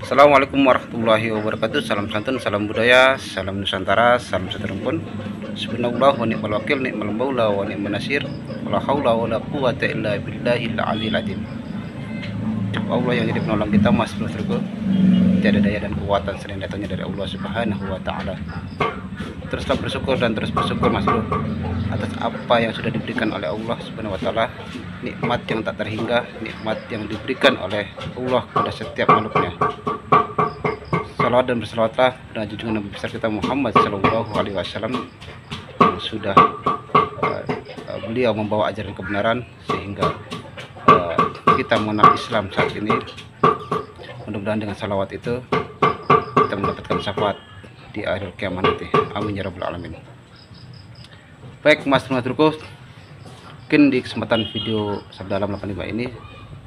Assalamualaikum warahmatullahi wabarakatuh. Salam santun, salam budaya, salam Nusantara, salam satu rumpun. Subhanallah wa ni'mal wakil, ni'mal maula wa ni'mal nasir. La haula wa la quwata illa billahil aliyil azim. Allah yang jadi penolong kita, Mas Bro. Tiada daya dan kekuatan selain datangnya dari Allah Subhanahu wa taala. Teruslah bersyukur dan terus bersyukur, Mas Bro, atas apa yang sudah diberikan oleh Allah Subhanahu wa taala, nikmat yang tak terhingga, nikmat yang diberikan oleh Allah kepada setiap makhluknya. Salawat dan bersalawatlah kepada junjungan Nabi besar kita Muhammad Shallallahu Alaihi Wasallam yang sudah beliau membawa ajaran kebenaran sehingga kita mengenal Islam saat ini. Mudah-mudahan dengan salawat itu kita mendapatkan syafaat di akhir kiamat nanti. Amin ya rabbal alamin. Baik Mas Bro, mungkin di kesempatan video Sabda Alam 85 ini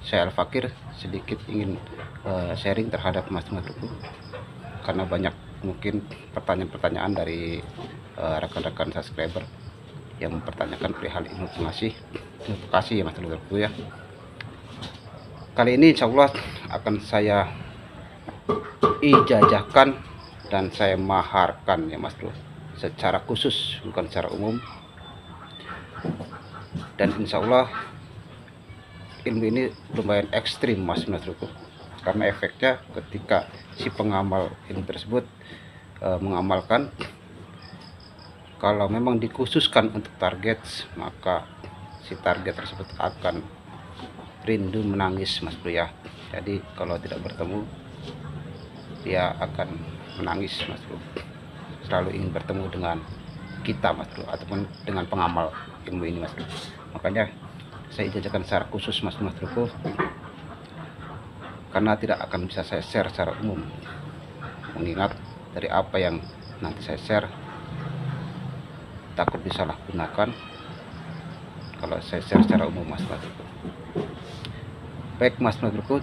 saya Al-Fakir sedikit ingin sharing terhadap Mas Bro, karena banyak mungkin pertanyaan-pertanyaan dari rekan-rekan subscriber yang mempertanyakan perihal ilmu edukasi ya Mas Bro ya. Kali ini insya Allah akan saya ijazahkan dan saya maharkan ya Mas Bro, secara khusus bukan secara umum. Dan insya Allah ilmu ini lumayan ekstrim Mas Bro, karena efeknya ketika si pengamal ilmu tersebut mengamalkan, kalau memang dikhususkan untuk target, maka si target tersebut akan rindu menangis Mas Bro ya. Jadi kalau tidak bertemu dia akan menangis Mas Bro, selalu ingin bertemu dengan kita Mas Bro, ataupun dengan pengamal ilmu ini Mas Bro. Makanya saya ijazahkan secara khusus Mas Bro, karena tidak akan bisa saya share secara umum, mengingat dari apa yang nanti saya share takut disalahgunakan kalau saya share secara umum Mas Bro. Baik Mas Bro,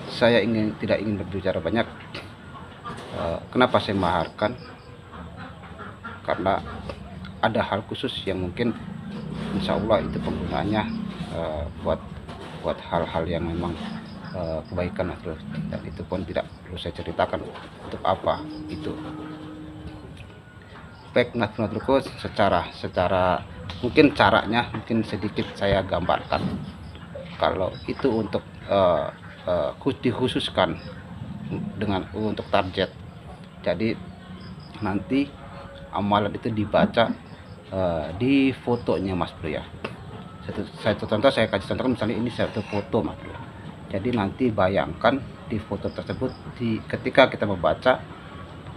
saya tidak ingin berbicara banyak. Kenapa saya maharkan? Karena ada hal khusus yang mungkin insya Allah itu penggunaannya buat hal-hal yang memang kebaikan Mas Bro, dan itu pun tidak perlu saya ceritakan untuk apa itu. Baik Mas Bro, secara mungkin caranya mungkin sedikit saya gambarkan. Kalau itu untuk dikhususkan untuk target, jadi nanti amalan itu dibaca di fotonya Mas Bro ya. Saya kasih contoh misalnya ini satu foto Mas Bro. Jadi nanti bayangkan di foto tersebut, ketika kita membaca,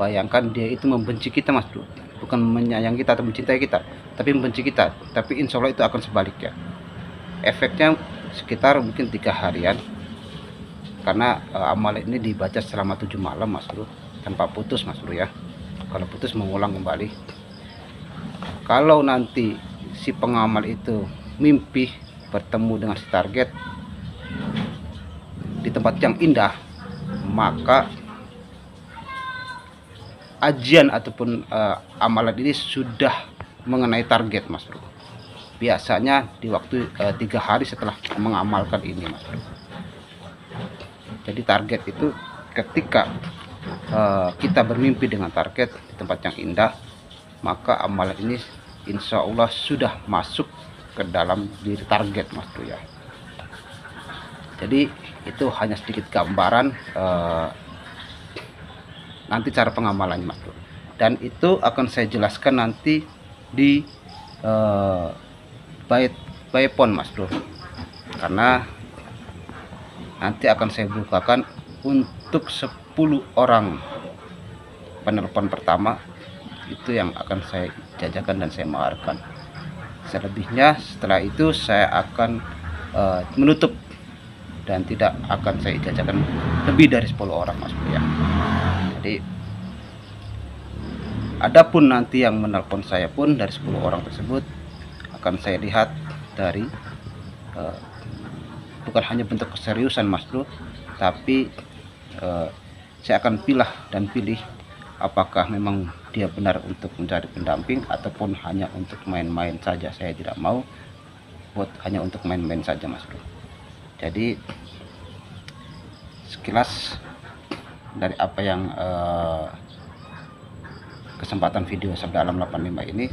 bayangkan dia itu membenci kita Mas Bro, bukan menyayangi kita atau mencintai kita, tapi membenci kita. Tapi insya Allah itu akan sebaliknya. Efeknya sekitar mungkin 3 harian, karena amalan ini dibaca selama 7 malam Mas Bro, tanpa putus Mas Bro ya. Kalau putus mengulang kembali. Kalau nanti si pengamal itu mimpi bertemu dengan si target di tempat yang indah, maka ajian ataupun amalan ini sudah mengenai target Mas Bro. Biasanya di waktu 3 hari setelah mengamalkan ini Mas Bro. Jadi target itu ketika kita bermimpi dengan target di tempat yang indah, maka amalan ini insya Allah sudah masuk ke dalam diri target Mas Bro ya. Jadi itu hanya sedikit gambaran nanti cara pengamalannya Mas Bro, dan itu akan saya jelaskan nanti di by phone Mas Bro, karena nanti akan saya bukakan untuk 10 orang penelpon pertama, itu yang akan saya jajakan dan saya maharkan. Selebihnya setelah itu saya akan menutup dan tidak akan saya jajakan lebih dari 10 orang Mas Bro ya. Jadi adapun nanti yang menelpon saya pun dari 10 orang tersebut akan saya lihat dari bukan hanya bentuk keseriusan Mas Bro, tapi saya akan pilih apakah memang dia benar untuk mencari pendamping ataupun hanya untuk main-main saja. Saya tidak mau hanya untuk main-main saja Mas Bro. Jadi sekilas dari apa yang kesempatan video Sabda Alam 85 ini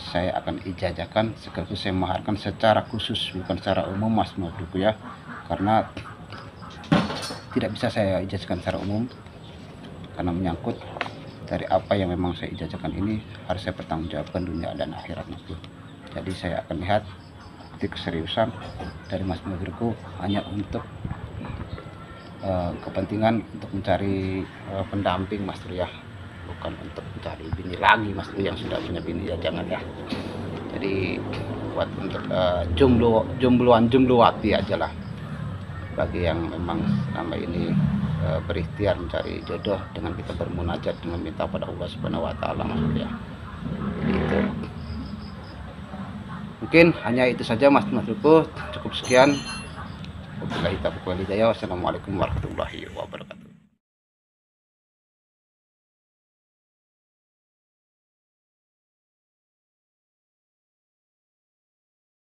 saya akan ijazahkan, sekaligus saya maharkan secara khusus, bukan secara umum Mas Mabruku ya, karena tidak bisa saya ijazahkan secara umum karena menyangkut dari apa yang memang saya ijazahkan ini harus saya pertanggungjawabkan dunia dan akhirat Mas Bro. Jadi saya akan lihat keseriusan dari Mas Mabruku hanya untuk kepentingan untuk mencari pendamping Mas Bro ya, bukan untuk mencari bini lagi Mas Bro, yang sudah punya bini ya jangan ya. Jadi buat untuk jombloan-jombloati aja lah, bagi yang memang selama ini berikhtiar mencari jodoh dengan kita bermunajat dengan minta pada Allah Subhanahu wa taala Mas Bro ya. Jadi itu mungkin hanya itu saja Mas Bro, cukup sekian. Wabillahi taufiq wal hidayah. Wassalamualaikum warahmatullahi wabarakatuh.